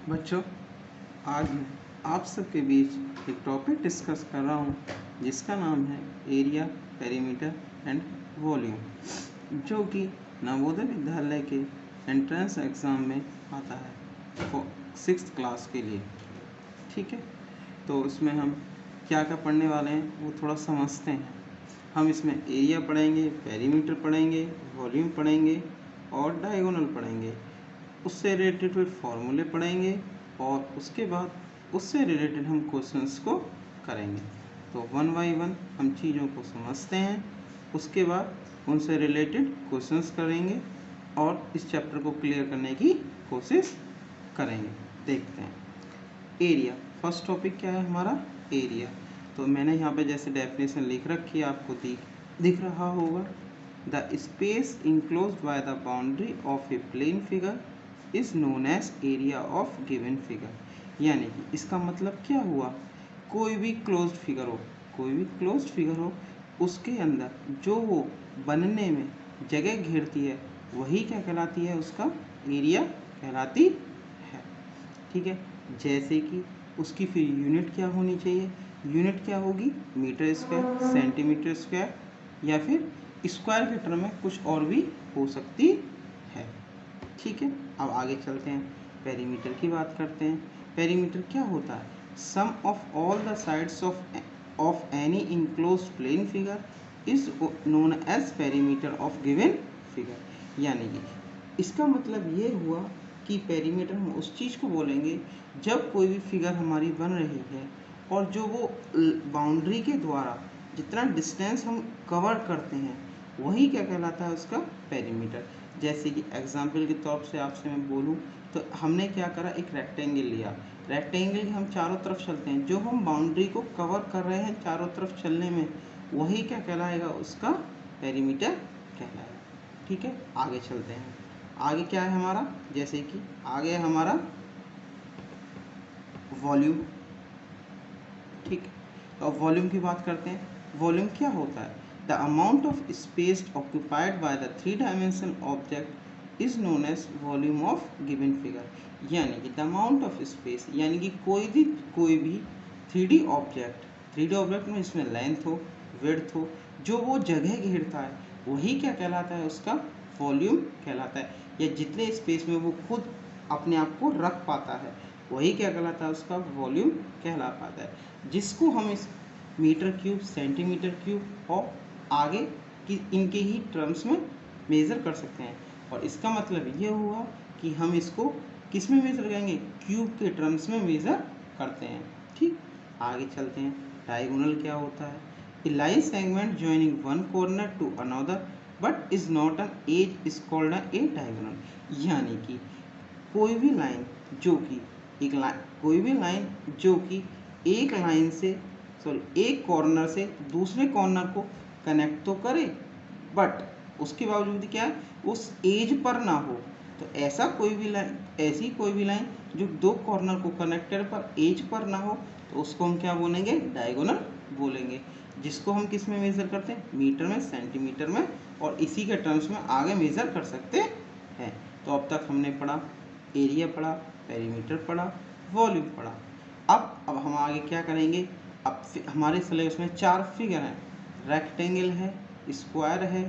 बच्चों, आज मैं आप सबके बीच एक टॉपिक डिस्कस कर रहा हूँ जिसका नाम है एरिया, पेरीमीटर एंड वॉल्यूम, जो कि नवोदय विद्यालय के एंट्रेंस एग्ज़ाम में आता है फॉर 6th क्लास के लिए। ठीक है, तो इसमें हम क्या क्या पढ़ने वाले हैं वो थोड़ा समझते हैं। हम इसमें एरिया पढ़ेंगे, पेरीमीटर पढ़ेंगे, वॉल्यूम पढ़ेंगे और डायगोनल पढ़ेंगे। उससे रिलेटेड फिर फॉर्मूले पढ़ेंगे और उसके बाद उससे रिलेटेड हम क्वेश्चंस को करेंगे। तो वन बाई वन हम चीज़ों को समझते हैं, उसके बाद उनसे रिलेटेड क्वेश्चंस करेंगे और इस चैप्टर को क्लियर करने की कोशिश करेंगे। देखते हैं एरिया। फर्स्ट टॉपिक क्या है हमारा? एरिया। तो मैंने यहाँ पे जैसे डेफिनेशन लिख रखी है, आपको दिख रहा होगा। The space enclosed by the boundary of a plane figure is known as area of given figure. यानी कि इसका मतलब क्या हुआ, कोई भी क्लोज्ड फिगर हो उसके अंदर जो वो बनने में जगह घेरती है वही क्या कहलाती है? उसका एरिया कहलाती है। ठीक है, जैसे कि उसकी फिर यूनिट क्या होनी चाहिए? यूनिट क्या होगी? मीटर स्क्वायर, सेंटीमीटर स्क्वायर, या फिर स्क्वायर के टर्म में कुछ और भी हो सकती है। ठीक है, अब आगे चलते हैं, पेरीमीटर की बात करते हैं। पेरीमीटर क्या होता है? Sum of all the sides of any enclosed plane figure is known as perimeter of given figure. यानी कि इसका मतलब ये हुआ कि पेरीमीटर हम उस चीज़ को बोलेंगे जब कोई भी फिगर हमारी बन रही है और जो वो बाउंड्री के द्वारा जितना डिस्टेंस हम कवर करते हैं वही क्या कहलाता है? उसका पेरीमीटर। जैसे कि एग्जाम्पल के तौर से आपसे मैं बोलूँ तो हमने क्या करा, एक रेक्टेंगल लिया। रेक्टेंगल के हम चारों तरफ चलते हैं, जो हम बाउंड्री को कवर कर रहे हैं चारों तरफ चलने में वही क्या कहलाएगा? उसका पेरीमीटर कहलाएगा। ठीक है, आगे चलते हैं। आगे क्या है हमारा? जैसे कि आगे है हमारा वॉल्यूम। ठीक है, तो वॉल्यूम की बात करते हैं। वॉल्यूम क्या होता है? The amount of space occupied by the 3 dimensional object is known as volume of given figure. यानी कि द अमाउंट ऑफ स्पेस, यानी कि कोई भी 3D ऑब्जेक्ट में इसमें लेंथ हो, विड्थ हो, जो वो जगह घेरता है वही क्या कहलाता है? उसका वॉल्यूम कहलाता है। या जितने स्पेस में वो खुद अपने आप को रख पाता है वही क्या कहलाता है? उसका वॉल्यूम कहला पाता है, जिसको हम इस मीटर क्यूब, सेंटीमीटर क्यूब और आगे की इनके ही टर्म्स में मेज़र कर सकते हैं। और इसका मतलब ये हुआ कि हम इसको किस में मेज़र करेंगे? क्यूब के टर्म्स में मेज़र करते हैं। ठीक, आगे चलते हैं। डायगोनल क्या होता है? A line segment joining one corner to another but is not an edge is called a diagonal. यानी कि कोई भी लाइन जो कि एक कॉर्नर से दूसरे कॉर्नर को कनेक्ट तो करे बट उसके बावजूद क्या है? उस एज पर ना हो। तो ऐसी कोई भी लाइन जो दो कॉर्नर को कनेक्टेड पर एज पर ना हो तो उसको हम क्या बोलेंगे? डायगोनल बोलेंगे। जिसको हम किस में मेज़र करते हैं? मीटर में, सेंटीमीटर में, और इसी के टर्म्स में आगे मेज़र कर सकते हैं। तो अब तक हमने पढ़ा एरिया, पढ़ा पेरीमीटर, पढ़ा वॉल्यूम पढ़ा। अब हम आगे क्या करेंगे? अब हमारे सिलेबस में 4 फिगर हैं, रेक्टेंगल है, स्क्वायर है,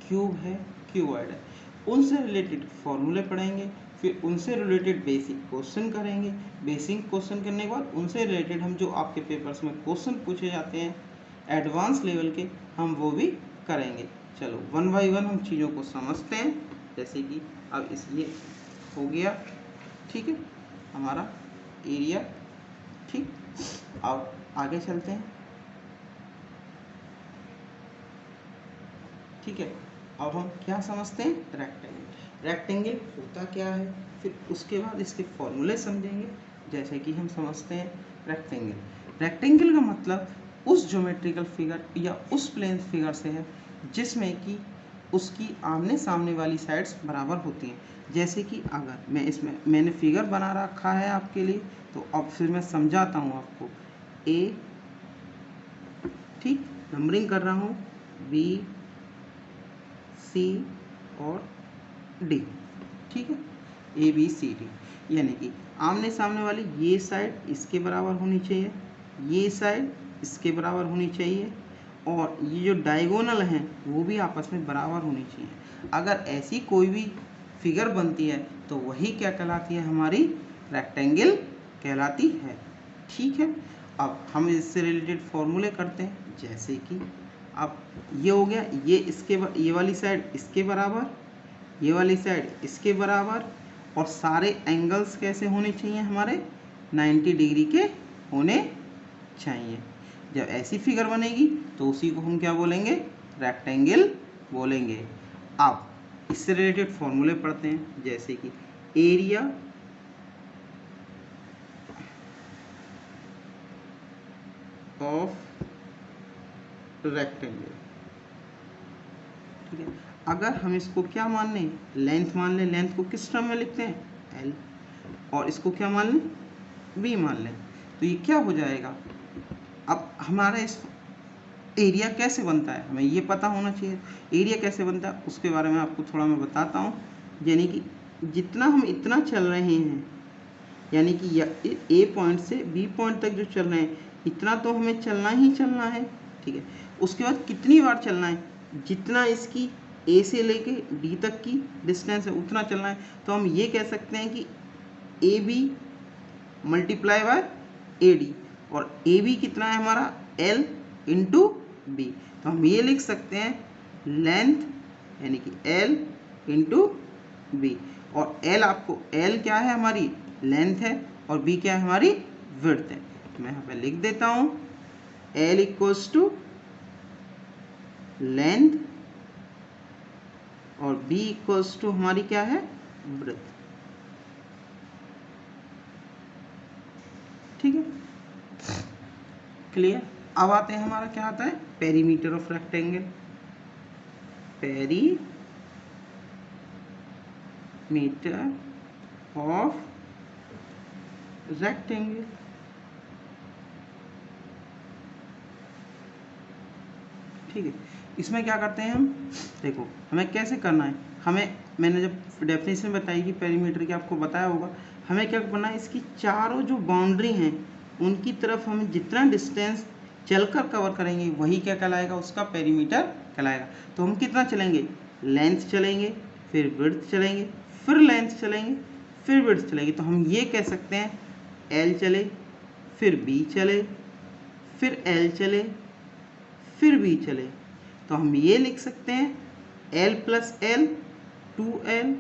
क्यूब है, क्यूबॉइड है। उनसे रिलेटेड फॉर्मूले पढ़ेंगे, फिर उनसे रिलेटेड बेसिक क्वेश्चन करेंगे। बेसिक क्वेश्चन करने के बाद उनसे रिलेटेड हम जो आपके पेपर्स में क्वेश्चन पूछे जाते हैं एडवांस लेवल के, हम वो भी करेंगे। चलो वन बाई वन हम चीज़ों को समझते हैं। जैसे कि अब ये हो गया, ठीक है, हमारा एरिया। ठीक, अब आगे चलते हैं। ठीक है, अब हम क्या समझते हैं? रेक्टेंगल। रेक्टेंगल होता क्या है, फिर उसके बाद इसके फॉर्मूले समझेंगे। जैसे कि हम समझते हैं रेक्टेंगल का मतलब उस ज्योमेट्रिकल फिगर या उस प्लेन फिगर से है जिसमें कि उसकी आमने सामने वाली साइड्स बराबर होती हैं। जैसे कि अगर मैंने फिगर बना रखा है आपके लिए, तो अब फिर मैं समझाता हूँ आपको। ए, ठीक, नंबरिंग कर रहा हूँ, बी, सी और डी। ठीक है, ABCD, यानी कि आमने सामने वाली ये साइड इसके बराबर होनी चाहिए, ये साइड इसके बराबर होनी चाहिए, और ये जो डायगोनल हैं वो भी आपस में बराबर होनी चाहिए। अगर ऐसी कोई भी फिगर बनती है तो वही क्या कहलाती है, हमारी रेक्टेंगल कहलाती है। ठीक है, अब हम इससे रिलेटेड फॉर्मूले करते हैं, जैसे कि अब ये हो गया, ये वाली साइड इसके बराबर, ये वाली साइड इसके बराबर, और सारे एंगल्स कैसे होने चाहिए, हमारे 90 डिग्री के होने चाहिए। जब ऐसी फिगर बनेगी तो उसी को हम क्या बोलेंगे, रेक्टेंगल बोलेंगे। अब इससे रिलेटेड फॉर्मूले पढ़ते हैं, जैसे कि एरिया ऑफ रेक्टेंगल। ठीक है, अगर हम इसको क्या मान लें, लेंथ मान लें, लेंथ को किस टर्म में लिखते हैं, L, और इसको क्या मान लें, B मान लें, तो ये क्या हो जाएगा। अब हमारा इस एरिया कैसे बनता है, हमें ये पता होना चाहिए। एरिया कैसे बनता है उसके बारे में आपको थोड़ा मैं बताता हूँ। यानी कि जितना हम इतना चल रहे हैं, यानी कि A पॉइंट से B पॉइंट तक जो चल रहे हैं, इतना तो हमें चलना ही चलना है। ठीक है, उसके बाद कितनी बार चलना है, जितना इसकी A से लेके D तक की डिस्टेंस है उतना चलना है। तो हम ये कह सकते हैं कि AB मल्टीप्लाई बाय AD, और AB कितना है हमारा, L इंटू B। तो हम ये लिख सकते हैं लेंथ यानी कि L इंटू B, और L आपको, L क्या है, हमारी लेंथ है, और B क्या है, हमारी विड्थ है। तो मैं यहाँ पे लिख देता हूँ L इक्वल्स टू लेंथ और B इक्वल्स टू हमारी क्या है, विड्थ। ठीक है, क्लियर। अब आते हैं, हमारा क्या आता है, perimeter of rectangle. Perimeter of rectangle. ठीक है, इसमें क्या करते हैं हम, देखो हमें कैसे करना है, मैंने जब डेफिनेशन बताई कि पेरीमीटर की, आपको बताया होगा, हमें क्या करना है, इसकी चारों जो बाउंड्री हैं उनकी तरफ हम जितना डिस्टेंस चलकर कवर करेंगे वही क्या कहलाएगा, उसका पेरीमीटर कहलाएगा। तो हम कितना चलेंगे, लेंथ चलेंगे, फिर विड्थ चलेंगे, फिर लेंथ चलेंगे, फिर विड्थ चलेंगे। तो हम ये कह सकते हैं L चले, फिर B चले, फिर L चले, फिर B चले। तो हम ये लिख सकते हैं L प्लस L 2L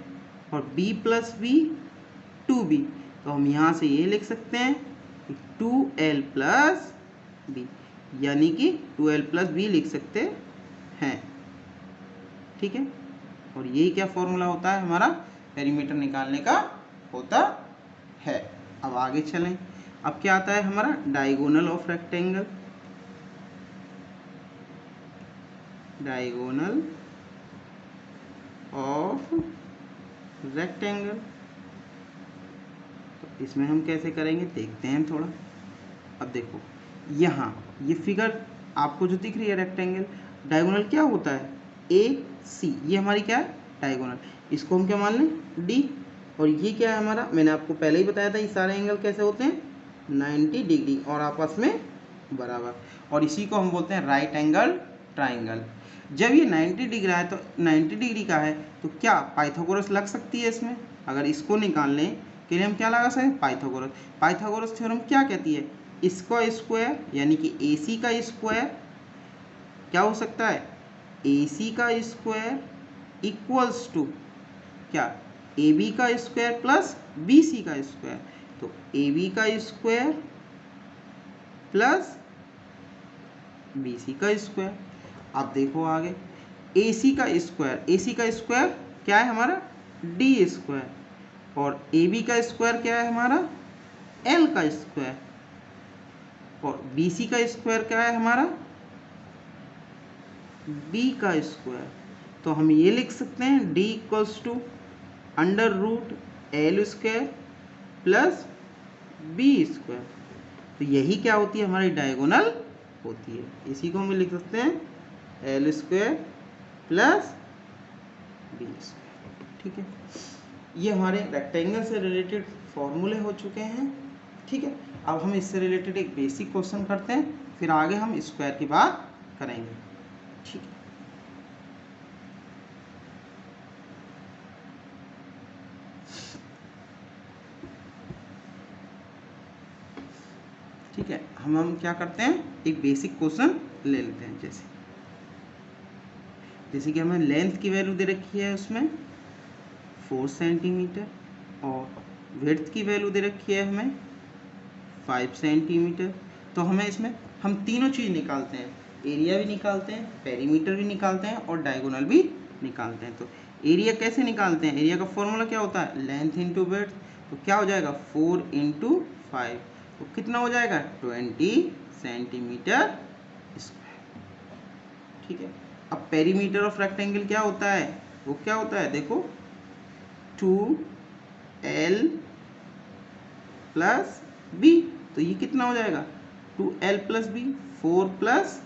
और B प्लस B 2B। तो हम यहाँ से ये लिख सकते हैं 2L प्लस B, यानी कि 2L प्लस B लिख सकते हैं। ठीक है, और यही क्या फॉर्मूला होता है, हमारा पेरीमीटर निकालने का होता है। अब आगे चलें, अब क्या आता है हमारा, diagonal of rectangle. Diagonal of rectangle, तो इसमें हम कैसे करेंगे, देखते हैं थोड़ा। अब देखो यहाँ ये फिगर आपको जो दिख रही है रेक्टेंगल, डायगोनल क्या होता है, AC, ये हमारी क्या है, डायगोनल। इसको हम क्या मान लें, D, और ये क्या है हमारा, मैंने आपको पहले ही बताया था ये सारे एंगल कैसे होते हैं, 90 डिग्री और आपस में बराबर, और इसी को हम बोलते हैं राइट एंगल ट्राइंगल। जब ये 90 डिग्री है तो 90 डिग्री का है तो क्या पाइथागोरस लग सकती है इसमें। अगर इसको निकालने के लिए हम क्या लगा सकते हैं, पाइथागोरस। पाइथागोरस थ्योरम क्या कहती है, इसका स्क्वायर यानी कि AC का स्क्वायर क्या हो सकता है, AC का स्क्वायर इक्वल्स टू क्या, AB का स्क्वायर प्लस BC का स्क्वायर। तो AB का स्क्वायर प्लस BC का स्क्वायर। अब देखो आगे, AC का स्क्वायर क्या है हमारा, D स्क्वायर, और AB का स्क्वायर क्या है हमारा, L का स्क्वायर, और BC का स्क्वायर क्या है हमारा, B का स्क्वायर। तो हम ये लिख सकते हैं D equals to under root L square plus B square. तो यही क्या होती है, हमारी डायगोनल होती है। इसी को हम लिख सकते हैं L square plus B square. ठीक है, ये हमारे रेक्टेंगल से रिलेटेड फॉर्मूले हो चुके हैं। ठीक है, अब हम इससे रिलेटेड एक बेसिक क्वेश्चन करते हैं, फिर आगे हम स्क्वायर की बात करेंगे। ठीक है, ठीक है, हम क्या करते हैं, एक बेसिक क्वेश्चन ले लेते हैं। जैसे कि हमें लेंथ की वैल्यू दे रखी है उसमें 4 सेंटीमीटर, और विड्थ की वैल्यू दे रखी है हमें 5 सेंटीमीटर। तो हमें इसमें हम तीनों चीज़ निकालते हैं, एरिया भी निकालते हैं, पेरीमीटर भी निकालते हैं, और डायगोनल भी निकालते हैं। तो एरिया कैसे निकालते हैं, एरिया का फॉर्मूला क्या होता है, लेंथ इंटू विड्थ। तो क्या हो जाएगा 4 इंटू 5, तो कितना हो जाएगा 20 सेंटीमीटर स्क्वायर। ठीक है, अब पेरीमीटर ऑफ रेक्टेंगल क्या होता है, वो क्या होता है, देखो 2l प्लस b। तो ये कितना हो जाएगा 2l प्लस b, 4 प्लस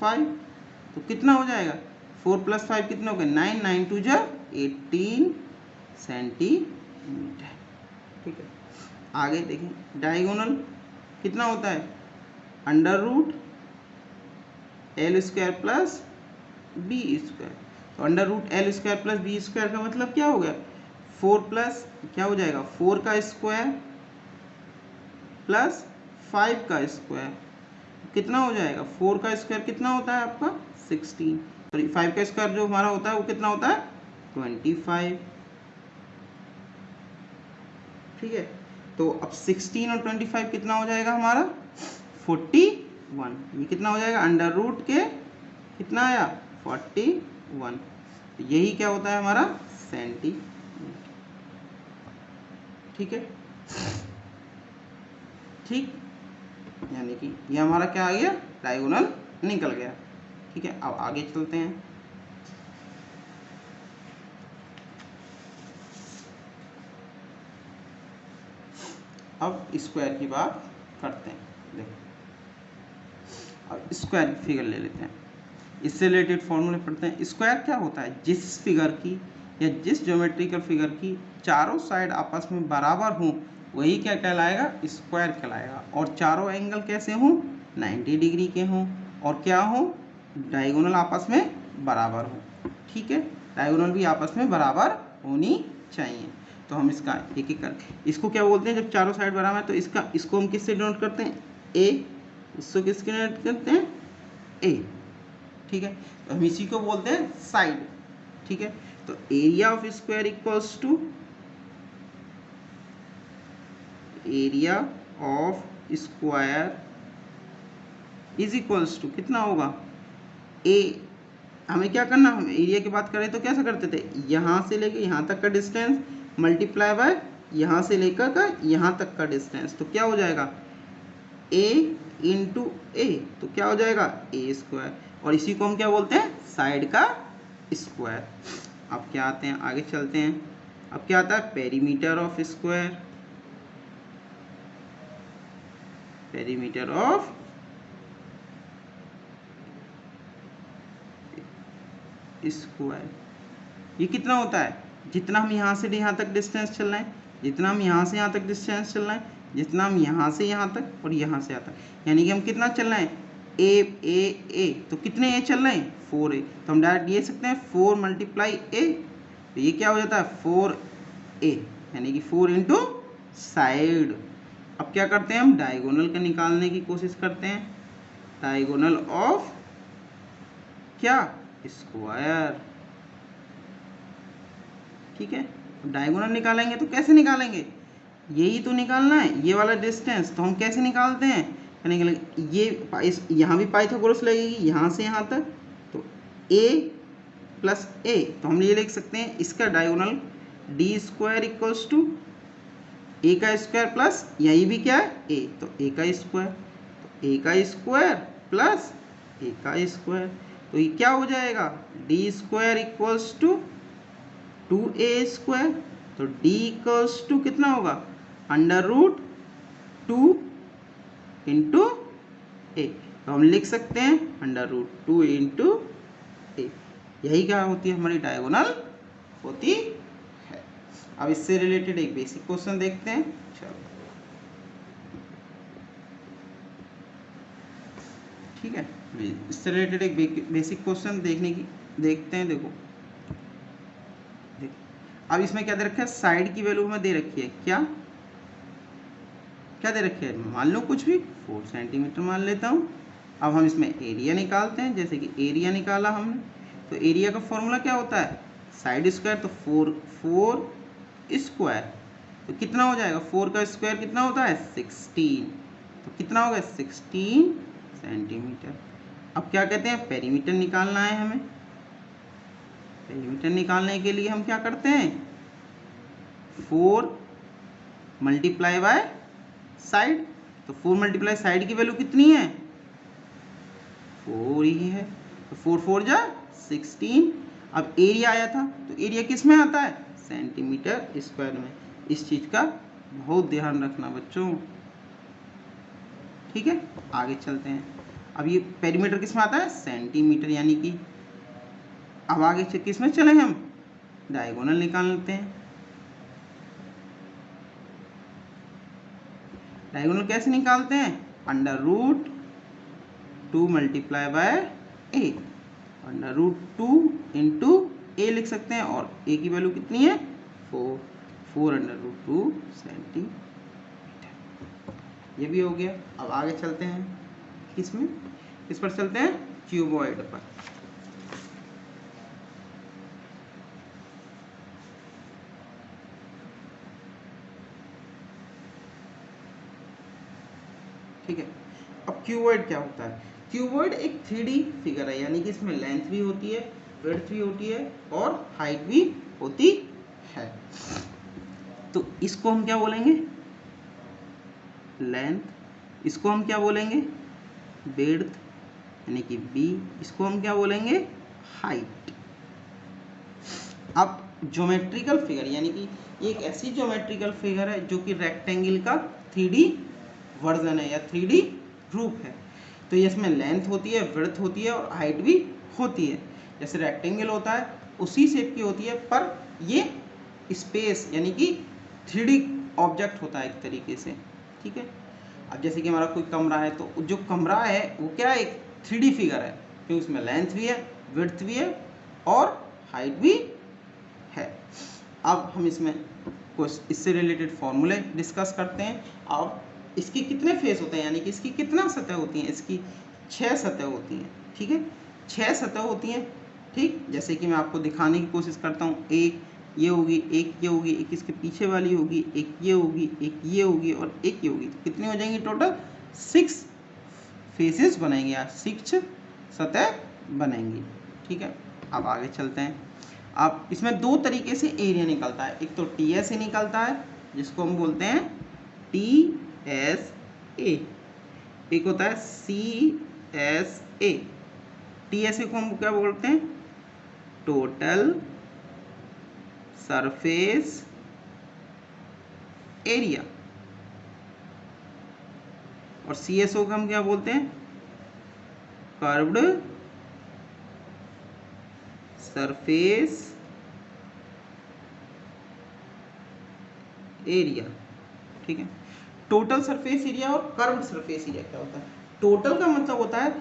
5, तो कितना हो जाएगा 4 प्लस 5 कितना हो गया 9, 9 2 जा 18 सेंटीमीटर। ठीक है, आगे देखें डायगोनल कितना होता है under root L square plus B square. तो under root L square plus B square का मतलब क्या हो गया 4 प्लस क्या हो जाएगा 4 का स्क्वायर प्लस 5 का स्क्वायर, कितना हो जाएगा 4 का स्क्वायर कितना होता है आपका 16, और 5 का स्क्वायर जो हमारा होता है वो कितना होता है 25। ठीक है, तो अब 16 और 25 कितना हो जाएगा हमारा 41। ये कितना हो जाएगा अंडर रूट के कितना आया 41। तो यही क्या होता है हमारा सेंटीमीटर। ठीक है, ठीक, यानी कि ये हमारा क्या आ गया डायगोनल निकल गया। ठीक है, अब आगे चलते हैं। अब स्क्वायर की बात करते हैं। देखो अब स्क्वायर की फिगर ले लेते हैं, इससे रिलेटेड फॉर्मूले पढ़ते हैं। स्क्वायर क्या होता है, जिस फिगर की या जिस ज्योमेट्रिकल फिगर की चारों साइड आपस में बराबर हों वही क्या कहलाएगा स्क्वायर कहलाएगा, और चारों एंगल कैसे हों 90 डिग्री के हों, और क्या हो डायगोनल आपस में बराबर हो। ठीक है, डायगोनल भी आपस में बराबर होनी चाहिए। तो हम इसका एक एक करके इसको क्या बोलते हैं, जब चारों साइड बराबर है तो इसको हम किससे डिनोट करते हैं ए, इसको किसके डिनोट करते हैं ए। ठीक है, तो हम इसी को बोलते हैं साइड। ठीक है, तो area of square equals to area of square is equals to कितना होगा ए। हमें क्या करना, हम एरिया की बात करें तो कैसे करते थे, यहाँ से लेके यहाँ तक का डिस्टेंस मल्टीप्लाई बाय यहाँ से लेकर का यहाँ तक का डिस्टेंस, तो क्या हो जाएगा ए इंटू ए, तो क्या हो जाएगा ए स्क्वायर, और इसी को हम क्या बोलते हैं साइड का स्क्वायर। अब क्या आते हैं, आगे चलते हैं। अब क्या आता है perimeter of square, perimeter of square, ये कितना होता है जितना हम यहाँ से यहाँ तक डिस्टेंस चल रहे हैं, जितना हम यहाँ से यहाँ तक डिस्टेंस चल रहे हैं, जितना हम यहाँ से यहाँ तक और यहाँ से यहाँ तक, यानी कि हम कितना चल रहे हैं ए, तो कितने ए चल रहे हैं 4a, तो हम डायरेक्ट ये सकते हैं 4 मल्टीप्लाई ए, तो ये क्या हो जाता है 4a, यानी कि 4 इंटू साइड। अब क्या करते हैं हम डायगोनल का निकालने की कोशिश करते हैं, डायगोनल ऑफ क्या स्क्वायर। ठीक है, डायगोनल निकालेंगे तो कैसे निकालेंगे, यही तो निकालना है ये वाला डिस्टेंस, तो हम कैसे निकालते हैं ये यहाँ भी पाइथागोरस लगेगी यहाँ से यहाँ तक, तो a प्लस ए, तो हम ये लिख सकते हैं इसका diagonal D square equals to A का स्क्वायर प्लस यही भी क्या है a, तो a का स्क्वायर, तो a का स्क्वायर प्लस a का स्क्वायर, तो ये क्या हो जाएगा d square equals to 2a square, तो d इक्वल्स टू कितना होगा अंडर रूट 2 इंटू ए, तो हम लिख सकते हैं अंडर रूट 2 इंटू ए, यही क्या होती है हमारी डायगोनल होती है। अब इससे रिलेटेड एक बेसिक क्वेश्चन देखते हैं। चलो ठीक है, इससे रिलेटेड एक बेसिक क्वेश्चन देखते हैं। देखो अब इसमें क्या दे रखा है, साइड की वैल्यू हमें दे रखी है, क्या दे रखी है, मान लो कुछ भी 4 सेंटीमीटर मान लेता हूँ। अब हम इसमें एरिया निकालते हैं। जैसे कि एरिया निकाला हमने, तो एरिया का फॉर्मूला क्या होता है, साइड स्क्वायर, तो 4 स्क्वायर, तो कितना हो जाएगा, 4 का स्क्वायर कितना होता है 16, तो कितना होगा 16 सेंटीमीटर। अब क्या कहते हैं, पेरीमीटर निकालना है हमें। पेरीमीटर निकालने के लिए हम क्या करते हैं, 4 मल्टीप्लाई बाय साइड, तो 4 मल्टीप्लाई साइड की वैल्यू कितनी है 4 ही है, तो 4 4 जा 16। अब एरिया आया था, तो एरिया किस में आता है, सेंटीमीटर स्क्वायर में। इस चीज का बहुत ध्यान रखना बच्चों, ठीक है। आगे चलते हैं। अब ये पेरीमीटर किस में आता है, सेंटीमीटर, यानी कि अब आगे किस में चले हम, डायगोनल निकाल लेते हैं। डायगोनल कैसे निकालते हैं, √2 मल्टीप्लाई बाय ए, √2 इंटू ए लिख सकते हैं, और ए की वैल्यू कितनी है 4 √2 सेंटीमीटर। ये भी हो गया। अब आगे चलते हैं, किस पर चलते हैं, क्यूबॉइड पर। ठीक है, अब क्यूबॉइड क्या होता है, क्यूबॉइड एक 3D फिगर है, यानी कि इसमें लेंथ भी होती है, विड्थ भी होती है और हाइट भी होती है। तो इसको हम क्या बोलेंगे, लेंथ, इसको हम क्या बोलेंगे, विड्थ यानी कि बी, इसको हम क्या बोलेंगे, हाइट। अब ज्योमेट्रिकल फिगर यानी कि एक ऐसी ज्योमेट्रिकल फिगर है जो कि रेक्टेंगल का 3D वर्जन है या 3D रूप है। तो ये इसमें लेंथ होती है, विड्थ होती है और हाइट भी होती है। जैसे रेक्टेंगल होता है उसी शेप की होती है, पर ये स्पेस यानी कि 3D ऑब्जेक्ट होता है एक तरीके से, ठीक है। अब जैसे कि हमारा कोई कमरा है, तो जो कमरा है वो क्या है, एक 3D फिगर है, क्योंकि उसमें लेंथ भी है, विड्थ भी है और हाइट भी है। अब हम इसमें कुछ इससे रिलेटेड फॉर्मूले डिस्कस करते हैं। अब इसके कितने फेस होते हैं, यानी कि इसकी कितना सतह होती हैं, इसकी 6 सतह होती हैं, ठीक है, 6 सतह होती हैं, ठीक। जैसे कि मैं आपको दिखाने की कोशिश करता हूँ, एक ये होगी, एक ये होगी, एक इसके पीछे वाली होगी, एक ये होगी, एक ये होगी और एक ये होगी, तो कितनी हो जाएंगी टोटल 6 फेसेस बनेंगे या 6 सतह बनेंगी, ठीक है। अब आगे चलते हैं। अब इसमें 2 तरीके से एरिया निकलता है, एक तो TSA निकलता है जिसको हम बोलते हैं TSA, एक होता है CSA। TSA को हम क्या बोलते हैं, टोटल सरफेस एरिया, और CSO को हम क्या बोलते हैं, कर्व्ड सरफेस एरिया, ठीक है। टोटल सरफेस एरिया और कर्व्ड सरफेस एरिया क्या होता है, टोटल का मतलब होता है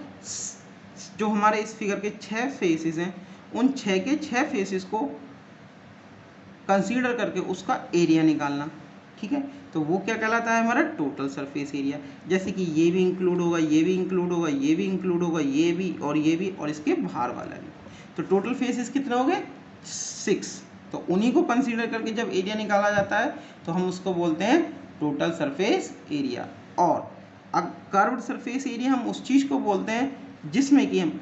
जो हमारे इस फिगर के 6 फेसेस हैं, उन 6 के 6 फेसेस को कंसीडर करके उसका एरिया निकालना, ठीक है। तो वो क्या कहलाता है, हमारा टोटल सरफेस एरिया। जैसे कि ये भी इंक्लूड होगा, ये भी इंक्लूड होगा, ये भी इंक्लूड होगा, ये भी और इसके बाहर वाला भी। तो टोटल फेसेस कितने हो गए 6। तो उन्हीं को कंसीडर करके जब एरिया निकाला जाता है तो हम उसको बोलते हैं टोटल सरफेस एरिया। और कर्व्ड सरफेस एरिया हम उस चीज़ को बोलते हैं जिसमें कि हम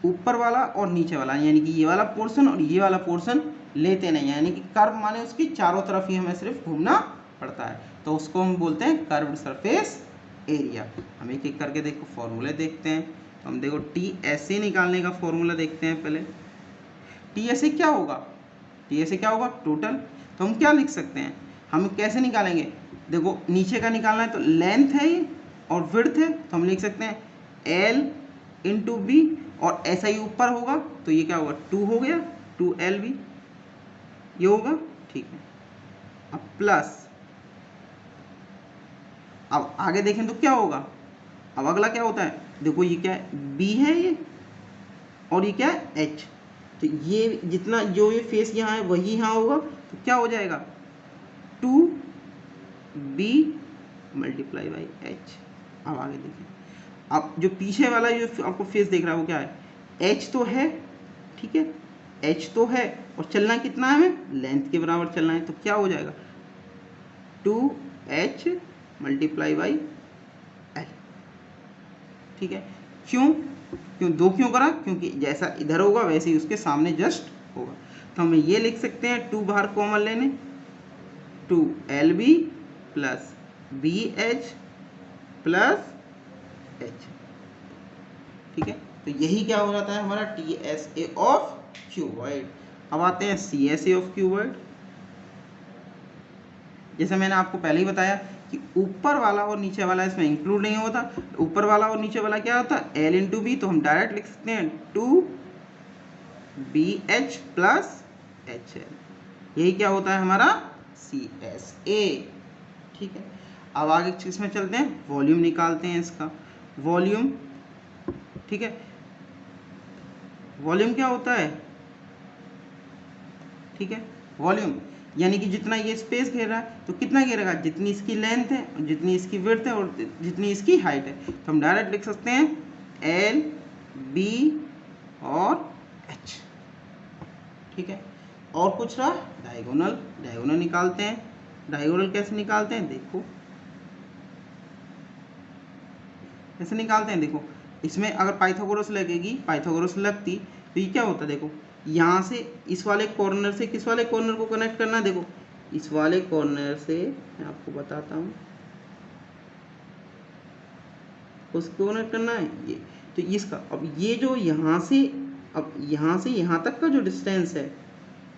ऊपर वाला और नीचे वाला यानी कि ये वाला पोर्शन और ये वाला पोर्शन लेते नहीं, यानी कि कर्व माने उसकी चारों तरफ ही हमें सिर्फ घूमना पड़ता है, तो उसको हम बोलते हैं कर्व्ड सरफेस एरिया। हम एक एक करके देखो फॉर्मूले देखते हैं। तो हम देखो TSA निकालने का फॉर्मूला देखते हैं पहले। TSA क्या होगा, TSA क्या होगा, टोटल। तो हम क्या लिख सकते हैं, हम कैसे निकालेंगे, देखो नीचे का निकालना है तो लेंथ है ये और विड्थ है, तो हम लिख सकते हैं L इंटू बी, और ऐसा ही ऊपर होगा तो ये क्या होगा 2 हो गया, 2LB ये होगा, ठीक है। अब प्लस, अब आगे देखें तो क्या होगा, अब अगला क्या होता है, देखो ये क्या है, बी है ये, और ये क्या है, एच। तो ये जितना जो ये फेस यहाँ है वही यहाँ होगा, तो क्या हो जाएगा, 2b मल्टीप्लाई बाई एच। अब आगे देखें, अब जो पीछे वाला जो आपको फेस देख रहा है वो क्या है, एच तो है, ठीक है, एच तो है, और चलना कितना है हमें, लेंथ के बराबर चलना है, तो क्या हो जाएगा, 2h मल्टीप्लाई बाई एल। ठीक है, क्यों दो क्यों करा, क्योंकि जैसा इधर होगा वैसे ही उसके सामने जस्ट होगा। तो हम ये लिख सकते हैं, 2 बाहर कॉमन लेने, 2lb plus bh plus h। ठीक है, तो यही क्या हो जाता है हमारा TSA ऑफ क्यूबॉइड। अब आते हैं CSA ऑफ क्यूबॉइड। जैसे मैंने आपको पहले ही बताया कि ऊपर वाला और नीचे वाला इसमें इंक्लूड नहीं होता, ऊपर वाला और नीचे वाला क्या होता है, L इंटू बी, तो हम डायरेक्ट लिख सकते हैं 2BH प्लस HL। यही क्या होता है हमारा CSA। ठीक है, अब आगे चीज में चलते हैं, वॉल्यूम निकालते हैं इसका, वॉल्यूम। ठीक है, वॉल्यूम क्या होता है, ठीक है, वॉल्यूम यानी कि जितना ये स्पेस घेर रहा है तो कितना घेरेगा, जितनी इसकी लेंथ है, जितनी इसकी विड्थ है, और जितनी इसकी हाइट है। तो हम डायरेक्ट लिख सकते हैं L B और H। ठीक है, और कुछ रहा डायगोनल, डायगोनल निकालते हैं। डायगोनल कैसे निकालते हैं, देखो कैसे निकालते हैं, देखो इसमें अगर पाइथागोरस लगेगी, पाइथागोरस लगती तो ये क्या होता, देखो यहाँ से इस वाले कॉर्नर से किस वाले कॉर्नर को कनेक्ट करना, देखो इस वाले कॉर्नर से, मैं आपको बताता हूँ उसको कनेक्ट करना है ये, तो इसका, अब ये जो यहाँ से, अब यहाँ से यहाँ तक का जो डिस्टेंस है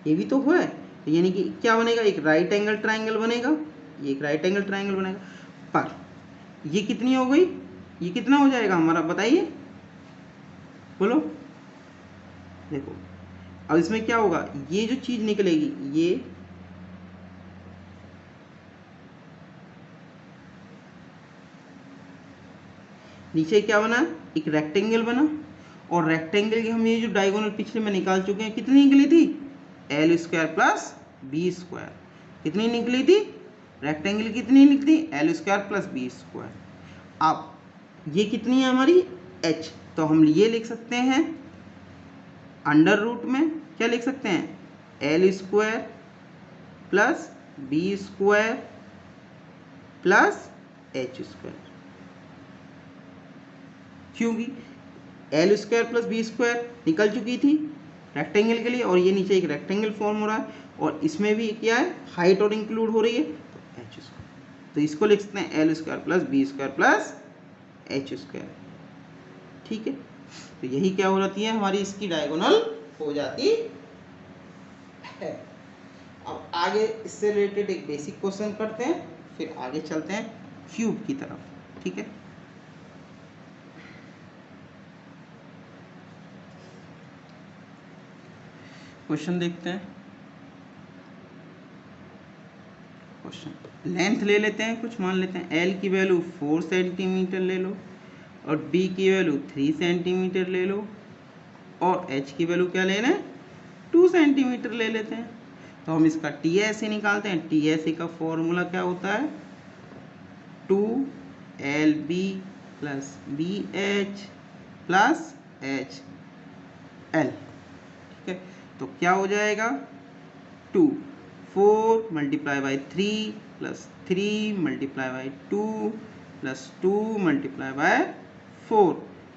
ये भी तो है, तो यानी कि क्या बनेगा, एक राइट एंगल ट्राइंगल बनेगा, ये एक राइट एंगल ट्राइंगल बनेगा। पर ये कितनी हो गई, ये कितना हो जाएगा हमारा, बताइए, बोलो, देखो अब इसमें क्या होगा, ये जो चीज निकलेगी, ये नीचे क्या बना, एक रेक्टेंगल बना, और रेक्टेंगल की हम ये जो डायगोनल पिछले में निकाल चुके हैं, कितनी निकली थी, L square plus B square. कितनी निकली थी, रेक्टेंगल कितनी निकली, L square plus B square. अब ये कितनी है हमारी, H, तो हम ये लिख सकते हैं अंडर रूट में, क्या लिख सकते हैं, L square plus B square plus H square, क्योंकि L square plus B square निकल चुकी थी रेक्टेंगल के लिए, और ये नीचे एक रेक्टेंगल फॉर्म हो रहा है, और इसमें भी क्या है, हाइट और इंक्लूड हो रही है, तो H स्क्वायर, तो इसको लिख सकते हैं L square plus B square plus H square. ठीक है, तो यही क्या हो जाती है हमारी, इसकी डायगोनल हो जाती है। अब आगे इससे रिलेटेड एक बेसिक क्वेश्चन करते हैं, फिर आगे चलते हैं क्यूब की तरफ। ठीक है, क्वेश्चन देखते हैं। क्वेश्चन लेंथ ले लेते हैं, कुछ मान लेते हैं, L की वैल्यू 4 सेंटीमीटर ले लो, और B की वैल्यू 3 सेंटीमीटर ले लो, और H की वैल्यू क्या लेना है, 2 सेंटीमीटर ले लेते हैं। तो हम इसका TSA निकालते हैं। TSA का फॉर्मूला क्या होता है, 2LB plus BH plus HL। ठीक है, तो क्या हो जाएगा, 4 multiply by 3 plus 3 multiply by 2 plus 2 multiply by 4,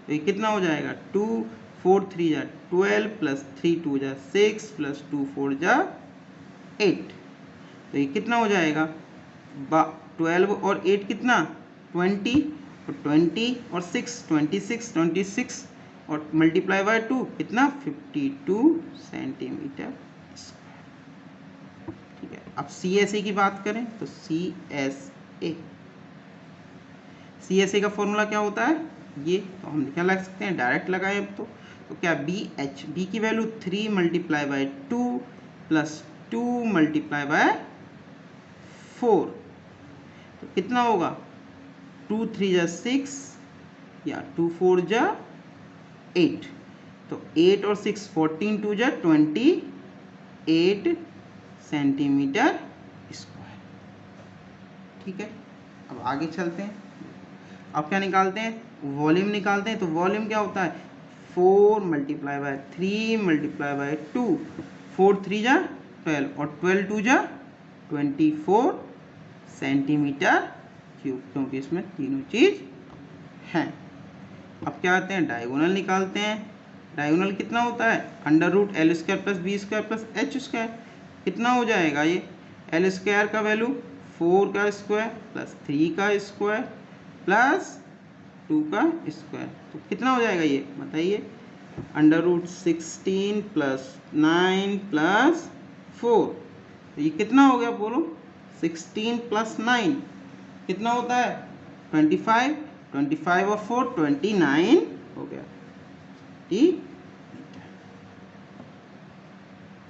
तो ये कितना हो जाएगा, 2 4 3 जा 12 प्लस 3 2 जा 6 प्लस 2 4 जा 8, तो ये कितना हो जाएगा, 12 और 8 कितना 20, और 20 और 6 26 और मल्टीप्लाई बाय 2 कितना 52 सेंटीमीटर। ठीक है, अब CSA की बात करें तो CSA का फॉर्मूला क्या होता है, ये तो हम क्या लगा सकते हैं, डायरेक्ट लगाएं अब तो क्या B की value 3 multiply bye 2 plus 2 multiply by 4, तो कितना होगा 2 3 जा 6 या 2 4 जा 8, तो 8 और 6 14 2 जा 28 सेंटीमीटर स्क्वायर। ठीक है, अब आगे चलते हैं। अब क्या निकालते हैं, वॉल्यूम निकालते हैं। तो वॉल्यूम क्या होता है 4 मल्टीप्लाई बाय 3 मल्टीप्लाई बाय 2, 4 3 जा 12 और 12 2 जा 24 सेंटीमीटर क्यूब, क्योंकि इसमें तीनों चीज हैं। अब क्या आते हैं, डायगोनल निकालते हैं। डायगोनल कितना होता है under root L square plus B square plus h square. कितना हो जाएगा ये, एल स्क्वायर का वैल्यू 4 का स्क्वायर प्लस 3 का स्क्वायर प्लस 2 का स्क्वायर, तो कितना हो जाएगा ये बताइए, अंडर रूट 16 प्लस 9 प्लस 4, तो ये कितना हो गया बोलो, 16 प्लस 9 कितना होता है 25, 25 और 4 29 हो गया।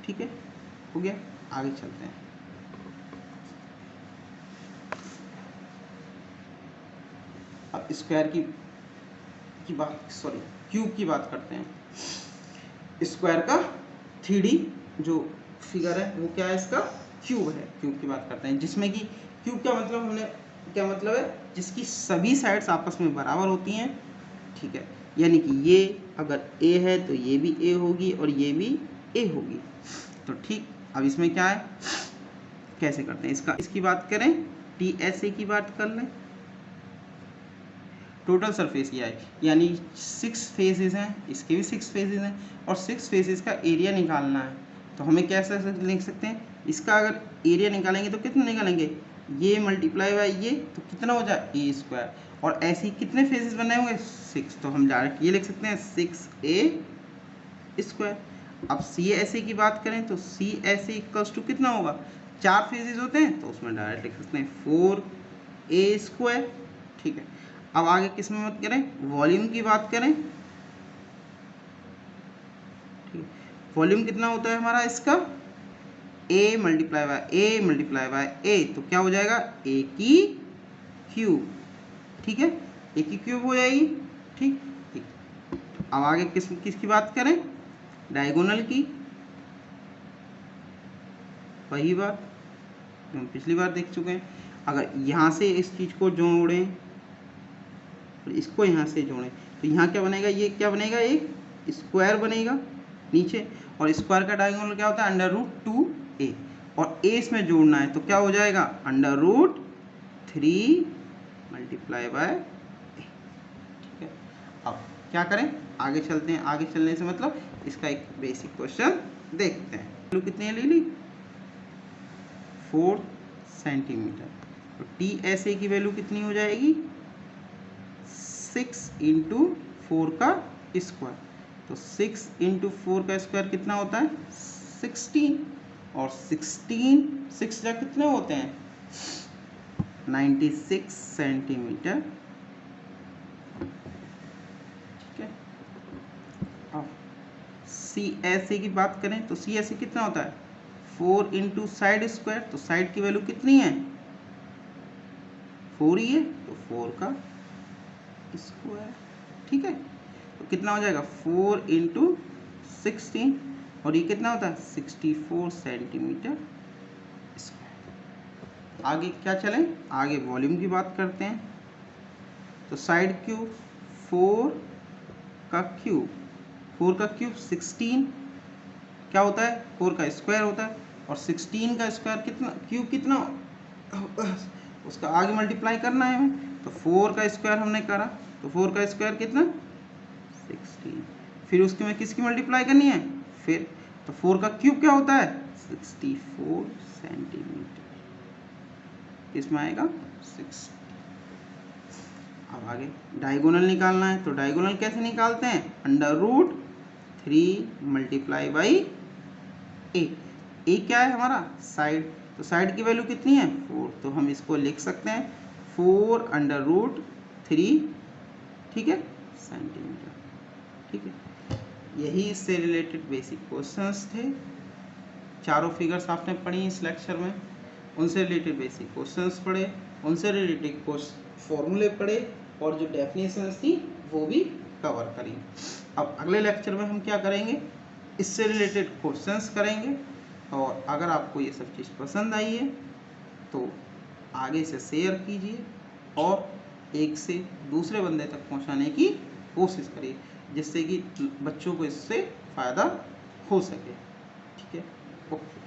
ठीक है, हो गया। आगे चलते हैं। अब स्क्वायर की बात, सॉरी क्यूब की बात करते हैं। स्क्वायर का 3D जो फिगर है वो क्या है, इसका क्यूब है। क्यूब की बात करते हैं, जिसमें कि क्यूब क्या मतलब, हमने क्या मतलब है, जिसकी सभी साइड्स आपस में बराबर होती हैं। ठीक है, यानी कि ये अगर a है तो ये भी a होगी और ये भी a होगी। तो ठीक, अब इसमें क्या है, कैसे करते हैं इसकी बात करें, TSA की बात कर लें। टोटल सरफेस ये है, यानी 6 फेसेस हैं, इसके भी 6 फेसेस हैं और 6 फेसेस का एरिया निकालना है। तो हमें कैसे लिख सकते हैं, इसका अगर एरिया निकालेंगे तो कितना निकालेंगे, ये मल्टीप्लाई बाय ये, तो कितना हो जाए ए स्क्वायर, और ऐसे ही कितने फेसेस बने होंगे 6, तो हम डायरेक्ट ये लिख सकते हैं 6a स्क्वायर। अब CSA की बात करें तो CSA इक्वल्स टू कितना होगा, 4 फेसेस होते हैं तो उसमें डायरेक्ट लिख सकते हैं 4a स्क्वायर। ठीक है, अब आगे किस में बात करें, वॉल्यूम की बात करें। ठीक, वॉल्यूम कितना होता है हमारा इसका, a मल्टीप्लाई बाय a, तो क्या हो जाएगा a की क्यूब। ठीक है, a की क्यूब हो जाएगी। ठीक, अब आगे किसकी बात करें, डायगोनल की। वही बात हम पिछली बार देख चुके हैं, अगर यहाँ से इस चीज़ को जोड़ें और इसको यहाँ से जोड़ें तो यहाँ क्या बनेगा, ये क्या बनेगा, एक स्क्वायर बनेगा नीचे, और स्क्वायर का डायगोनल क्या होता है अंडर रूट 2a, और a इसमें जोड़ना है तो क्या हो जाएगा under root 3 multiply by a। ठीक है, अब क्या करें, आगे चलते हैं। आगे चलने से मतलब इसका एक बेसिक क्वेश्चन देखते हैं। वैल्यू कितनी ले ली 4 सेंटीमीटर, तो TSA की वैल्यू कितनी हो जाएगी 6 इंटू 4 का स्क्वायर, तो 6 इंटू 4 का स्क्वायर कितना होता है 16, और 16 6 जा कितने होते हैं 96 सेंटीमीटर। ठीक है, अब CSA की बात करें तो CSA कितना होता है 4 इंटू साइड स्क्वायर, तो साइड की वैल्यू कितनी है 4 ही है, तो 4 का स्क्वायर। ठीक है, तो कितना हो जाएगा 4 इंटू 16, और ये कितना होता है 64 सेंटीमीटर स्क्वायर। आगे क्या चलें, आगे वॉल्यूम की बात करते हैं। तो साइड क्यूब 4 का क्यूब, 4 का क्यूब 16 क्या होता है 4 का स्क्वायर होता है, और 16 का स्क्वायर कितना, क्यूब कितना, उसका आगे मल्टीप्लाई करना है हमें, तो 4 का स्क्वायर हमने करा, तो 4 का स्क्वायर कितना 16, फिर उसके में किसकी मल्टीप्लाई करनी है फिर, तो 4 का क्यूब क्या होता है 64 सेंटीमीटर, इसमें आएगा 6। अब आगे डायगोनल निकालना है, तो डायगोनल कैसे निकालते हैं under root 3 multiply by a। क्या है हमारा साइड, तो साइड की वैल्यू कितनी है 4, तो हम इसको लिख सकते हैं 4 अंडर रूट 3, ठीक है सेंटीमीटर। ठीक है, यही इससे रिलेटेड बेसिक क्वेश्चंस थे। चारों फिगर्स आपने पढ़ी इस लेक्चर में। उनसे रिलेटेड बेसिक क्वेश्चंस पढ़े, उनसे रिलेटेड फॉर्मूले पढ़े और जो डेफिनेशंस थी वो भी कवर करी। अब अगले लेक्चर में हम क्या करेंगे, इससे रिलेटेड क्वेश्चंस करेंगे। और अगर आपको ये सब चीज़ पसंद आई है तो आगे से शेयर कीजिए और एक से दूसरे बंदे तक पहुंचाने की कोशिश करिए, जिससे कि बच्चों को इससे फ़ायदा हो सके। ठीक है, ओके।